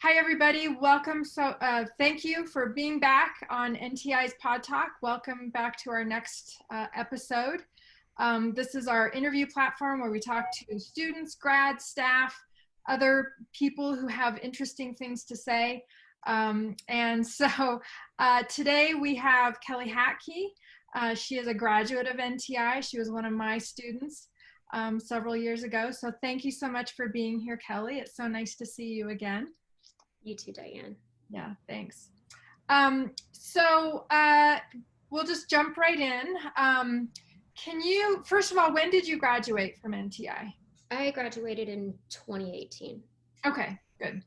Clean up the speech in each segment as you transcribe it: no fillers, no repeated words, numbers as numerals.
Hi, everybody. Welcome. Thank you for being back on NTI's PodTalk. Welcome back to our next episode. This is our interview platform where we talk to students, grads, staff, other people who have interesting things to say. Today we have Kelly Hatke. She is a graduate of NTI. She was one of my students several years ago. So thank you so much for being here, Kelly. It's so nice to see you again. You too, Diane. Yeah, thanks. We'll just jump right in. Can you, first of all, when did you graduate from NTI? I graduated in 2018. Okay, good.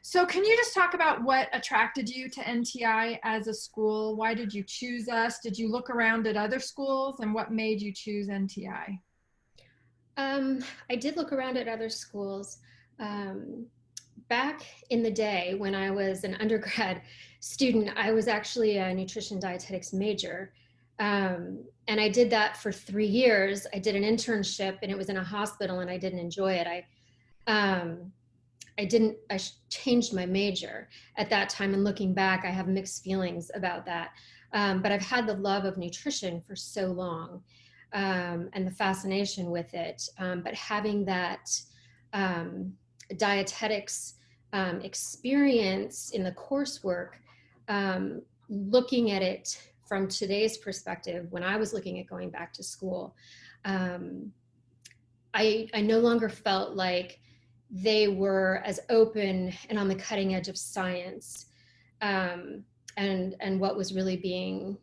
So can you just talk about what attracted you to NTI as a school? Why did you choose us? Did you look around at other schools, and what made you choose NTI? I did look around at other schools. Back in the day when I was an undergrad student, I was actually a nutrition dietetics major. And I did that for 3 years. I did an internship and it was in a hospital and I didn't enjoy it. I changed my major at that time, and looking back, I have mixed feelings about that. But I've had the love of nutrition for so long, and the fascination with it. But having that dietetics experience in the coursework, looking at it from today's perspective, when I was looking at going back to school, I no longer felt like they were as open and on the cutting edge of science, and what was really being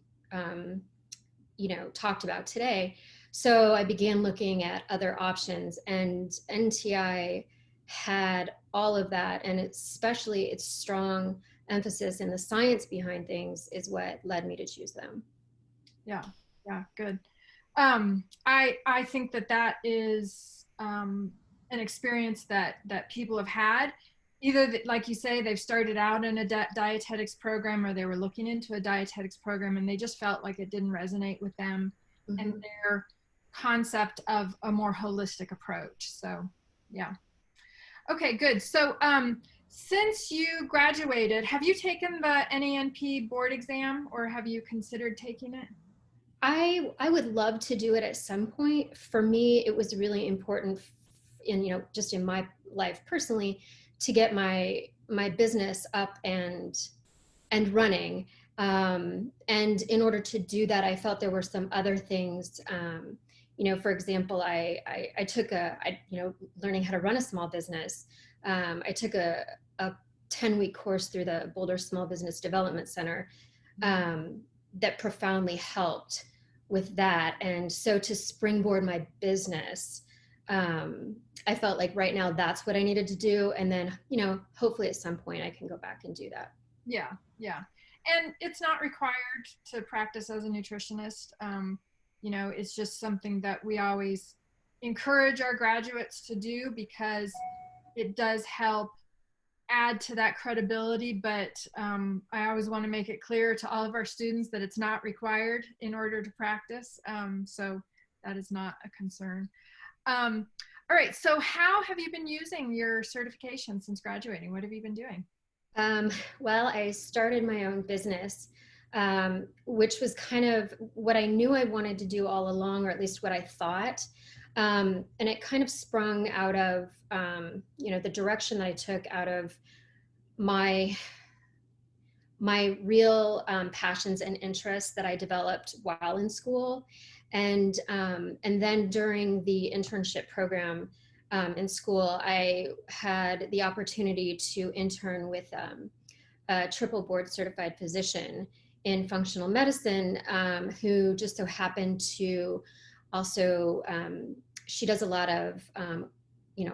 talked about today. So I began looking at other options, and NTI had all of that, and especially its strong emphasis in the science behind things is what led me to choose them. Yeah, good. I think that is an experience that people have had. Either, like you say, they've started out in a dietetics program, or they were looking into a dietetics program and they just felt like it didn't resonate with them, mm-hmm. and their concept of a more holistic approach. So, yeah. Okay, good. So since you graduated, have you taken the NTI Board Exam, or have you considered taking it? I would love to do it at some point. For me, it was really important just in my life personally to get my business up and running. And in order to do that, I felt there were some other things. For example, I took learning how to run a small business. I took a 10-week course through the Boulder Small Business Development Center that profoundly helped with that. And so to springboard my business, I felt like right now that's what I needed to do. And then, hopefully at some point I can go back and do that. Yeah. And it's not required to practice as a nutritionist. It's just something that we always encourage our graduates to do because it does help add to that credibility. But I always want to make it clear to all of our students that it's not required in order to practice. So that is not a concern. All right. So how have you been using your certification since graduating? What have you been doing? Well, I started my own business, which was kind of what I knew I wanted to do all along, or at least what I thought. And it kind of sprung out of, the direction that I took out of my real passions and interests that I developed while in school. And then during the internship program in school, I had the opportunity to intern with a triple board certified physician in functional medicine, who just so happened to also, she does a lot of,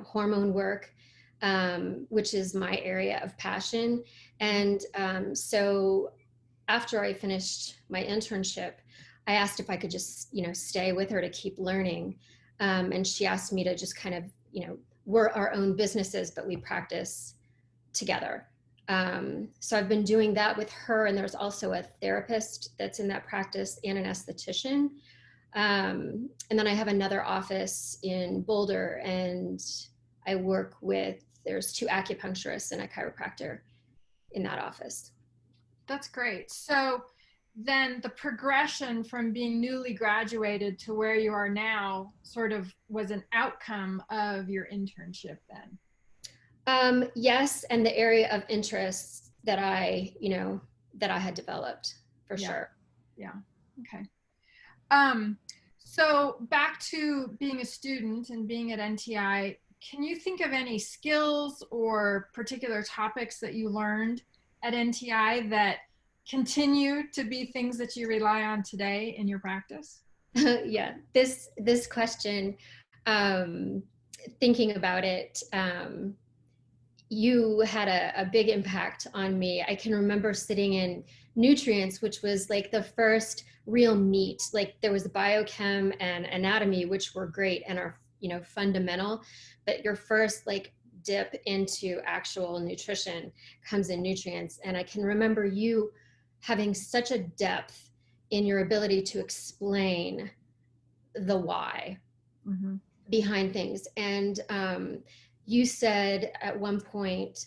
hormone work, which is my area of passion. And so after I finished my internship, I asked if I could just, stay with her to keep learning. And she asked me to just kind of, we're our own businesses, but we practice together. So I've been doing that with her, and there's also a therapist that's in that practice and an esthetician. And then I have another office in Boulder, and I work with there's 2 acupuncturists and a chiropractor in that office. That's great. So then the progression from being newly graduated to where you are now sort of was an outcome of your internship then? Yes, and the area of interests that I had developed, for sure. Yeah. Okay. So back to being a student and being at NTI, can you think of any skills or particular topics that you learned at NTI that continue to be things that you rely on today in your practice? Yeah, this question, thinking about it, you had a big impact on me. I can remember sitting in nutrients, which was like the first real meat. Like there was biochem and anatomy, which were great and are, fundamental, but your first like dip into actual nutrition comes in nutrients. And I can remember you having such a depth in your ability to explain the why behind things. And you said at one point,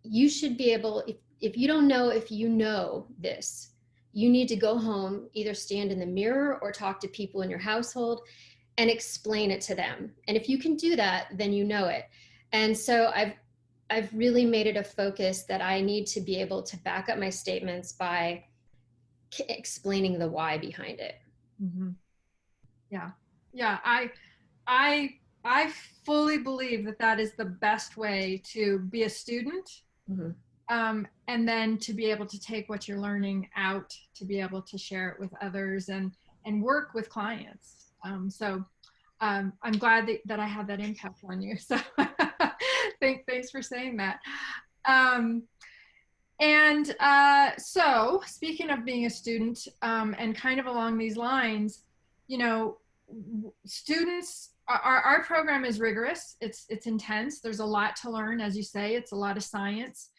you should be able, if you don't know if you know this, you need to go home, either stand in the mirror or talk to people in your household and explain it to them. And if you can do that, then you know it. And so I've really made it a focus that I need to be able to back up my statements by explaining the why behind it. Yeah. Yeah. I fully believe that that is the best way to be a student. And then to be able to take what you're learning out, to be able to share it with others and work with clients. So I'm glad that I had that impact on you. So thanks for saying that. So speaking of being a student, and kind of along these lines, students, our program is rigorous. It's intense. There's a lot to learn, as you say. It's a lot of science.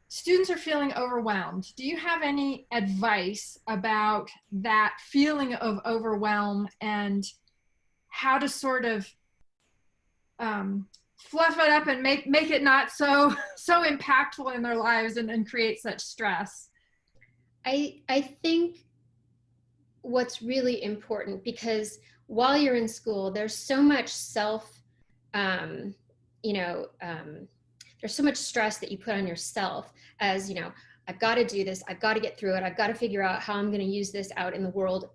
Students are feeling overwhelmed. Do you have any advice about that feeling of overwhelm and how to sort of fluff it up and make it not so impactful in their lives and create such stress? I think what's really important, because while you're in school, there's so much there's so much stress that you put on yourself as, I've got to do this, I've got to get through it, I've got to figure out how I'm going to use this out in the world,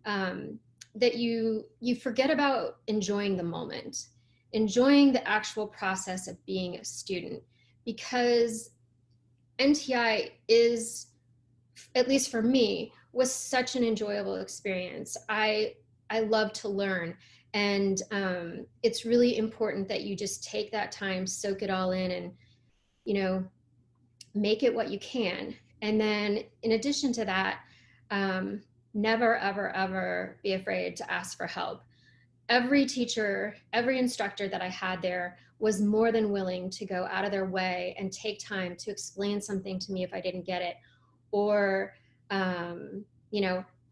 that you forget about enjoying the moment, enjoying the actual process of being a student, because NTI is, at least for me, was such an enjoyable experience. I love to learn. And it's really important that you just take that time, soak it all in, and, make it what you can. And then in addition to that, never, ever, ever be afraid to ask for help. Every teacher, every instructor that I had there was more than willing to go out of their way and take time to explain something to me if I didn't get it, or,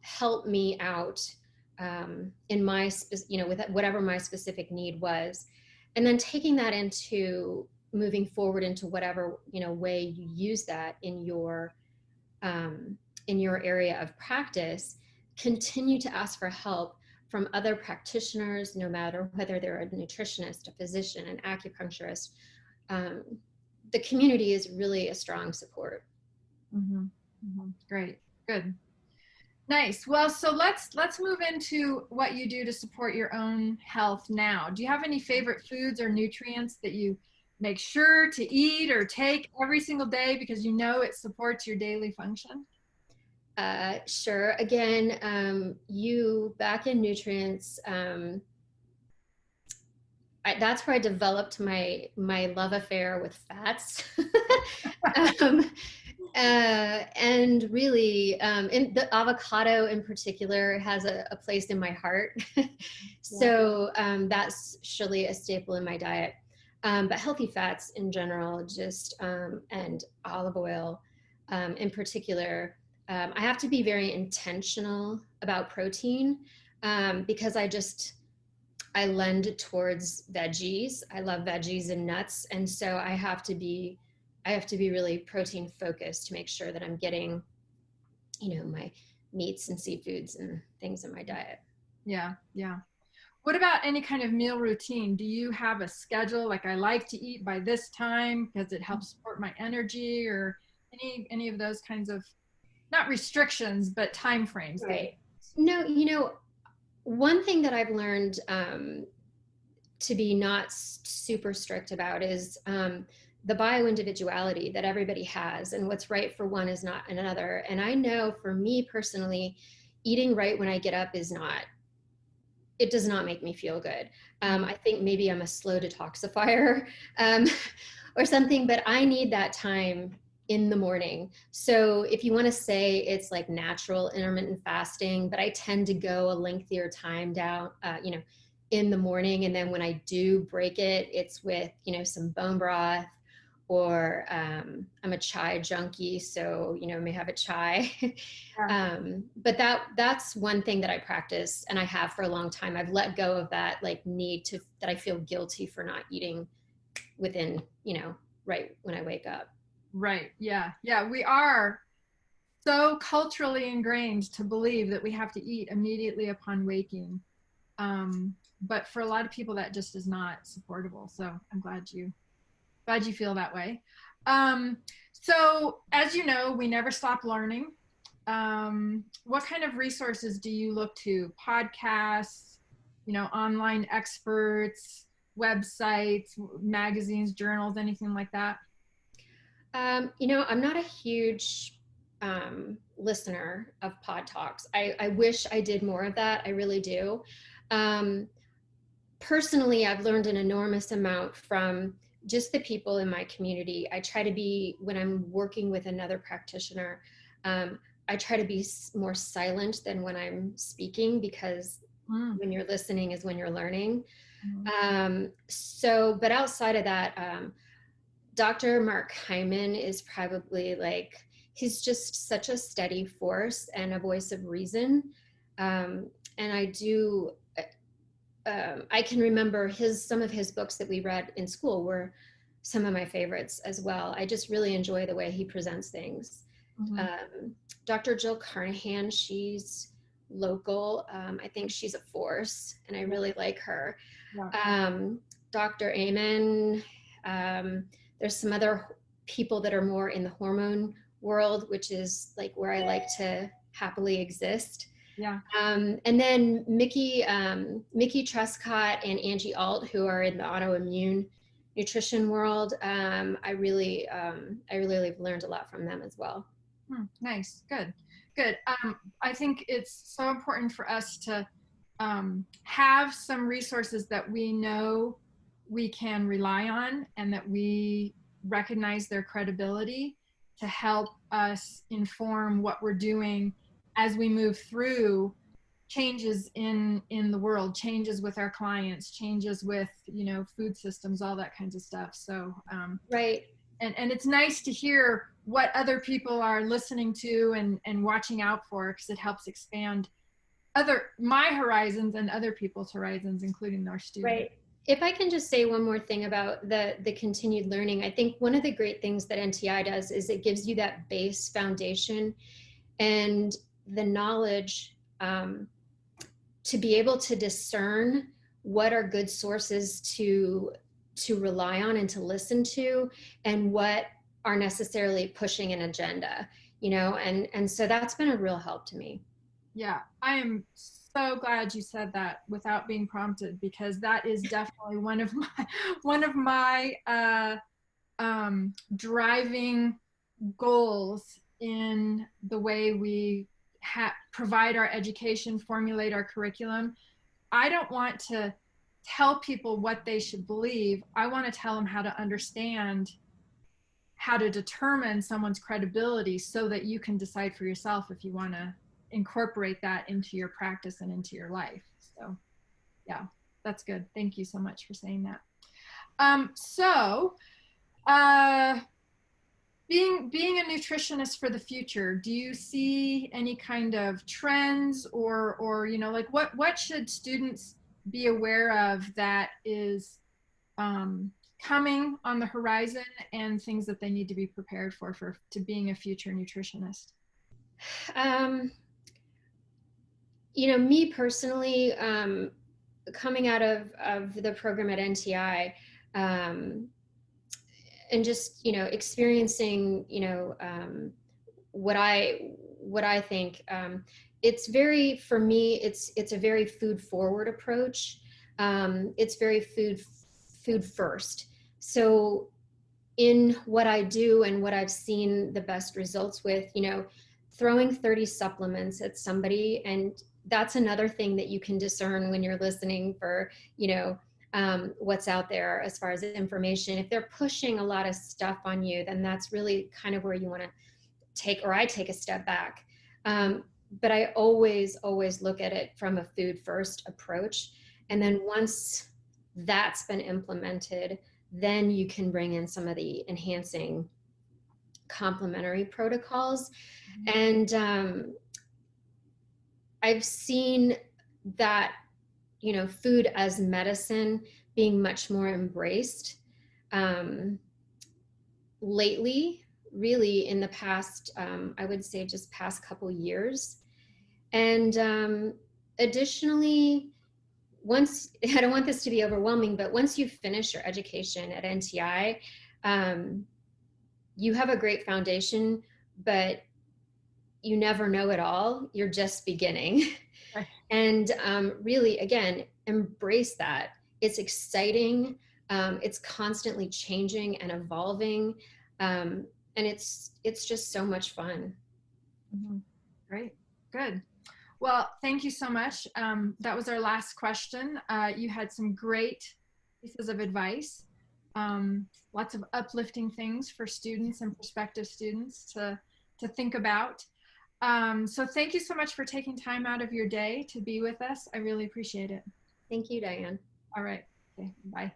help me out in my, with whatever my specific need was. And then taking that into moving forward into whatever, way you use that in your area of practice, continue to ask for help from other practitioners, no matter whether they're a nutritionist, a physician, an acupuncturist. The community is really a strong support. Great. Good. Nice. Well, so let's move into what you do to support your own health now. Do you have any favorite foods or nutrients that you make sure to eat or take every single day because it supports your daily function? Sure. Again, you back in nutrients, that's where I developed my love affair with fats. And really, in the avocado in particular has a place in my heart. So that's surely a staple in my diet. But healthy fats in general, just and olive oil in particular. I have to be very intentional about protein because I lend towards veggies. I love veggies and nuts. And so I have to be really protein focused to make sure that I'm getting, my meats and seafoods and things in my diet. Yeah, yeah. What about any kind of meal routine? Do you have a schedule? Like, I like to eat by this time because it helps support my energy, or any of those kinds of, not restrictions, but time frames? Right. No, one thing that I've learned to be not super strict about is the bio-individuality that everybody has, and what's right for one is not another. And I know for me personally, eating right when I get up it does not make me feel good. I think maybe I'm a slow detoxifier or something, but I need that time in the morning. So if you want to say it's like natural intermittent fasting, but I tend to go a lengthier time down, in the morning. And then when I do break it, it's with, some bone broth, or I'm a chai junkie, so may have a chai. But that's one thing that I practice, and I have for a long time. I've let go of that need that I feel guilty for not eating within, right when I wake up. Right. Yeah. Yeah. We are so culturally ingrained to believe that we have to eat immediately upon waking. But for a lot of people, that just is not supportable. So I'm glad you feel that way. So as you know, we never stop learning. What kind of resources do you look to? Podcasts, online experts, websites, magazines, journals, anything like that? I'm not a huge listener of PodTalks. I wish I did more of that. I really do. Personally, I've learned an enormous amount from just the people in my community. I try to be, when I'm working with another practitioner, I try to be more silent than when I'm speaking, because when you're listening is when you're learning. But outside of that, Dr. Mark Hyman is probably he's just such a steady force and a voice of reason. And I can remember some of his books that we read in school were some of my favorites as well. I just really enjoy the way he presents things. Dr. Jill Carnahan, she's local. I think she's a force, and I really like her. Dr. Amen. There's some other people that are more in the hormone world, which is where I like to happily exist. And then Mickey Trescott and Angie Alt, who are in the autoimmune nutrition world. I really have learned a lot from them as well. Nice. Good. I think it's so important for us to have some resources that we know we can rely on, and that we recognize their credibility to help us inform what we're doing as we move through changes in the world, changes with our clients, changes with food systems, all that kinds of stuff. So right. And it's nice to hear what other people are listening to and watching out for, because it helps expand my horizons and other people's horizons, including our students. Right. If I can just say one more thing about the continued learning, I think one of the great things that NTI does is it gives you that base foundation and the knowledge to be able to discern what are good sources to rely on and to listen to, and what are necessarily pushing an agenda, and so that's been a real help to me. Yeah, I am so glad you said that without being prompted, because that is definitely one of my driving goals in the way we provide our education, formulate our curriculum. I don't want to tell people what they should believe. I want to tell them how to understand, how to determine someone's credibility, so that you can decide for yourself if you want to incorporate that into your practice and into your life. So yeah, that's good. Thank you so much for saying that. Being a nutritionist for the future, do you see any kind of trends, or what should students be aware of that is coming on the horizon, and things that they need to be prepared for to being a future nutritionist? You know, me personally, coming out of the program at NTI, and just, you know, experiencing, you know, what I think, it's very, for me, it's a very food forward approach. It's very food first. So in what I do and what I've seen the best results with, you know, throwing 30 supplements at somebody, and that's another thing that you can discern when you're listening for, you know, what's out there as far as information. If they're pushing a lot of stuff on you, then that's really kind of where you want to I take a step back. But I always look at it from a food first approach. And then once that's been implemented, then you can bring in some of the enhancing complementary protocols. And I've seen that, you know, food as medicine being much more embraced lately, really in the past, I would say just past couple years. And additionally, once, I don't want this to be overwhelming, but once you finish your education at NTI, you have a great foundation, but you never know it all. You're just beginning. Right. And really, again, embrace that. It's exciting. It's constantly changing and evolving. And it's just so much fun. Mm-hmm. Great. Good. Well, thank you so much. That was our last question. You had some great pieces of advice, lots of uplifting things for students and prospective students to think about. So thank you so much for taking time out of your day to be with us. I really appreciate it. Thank you, Diane. All right. Okay. Bye.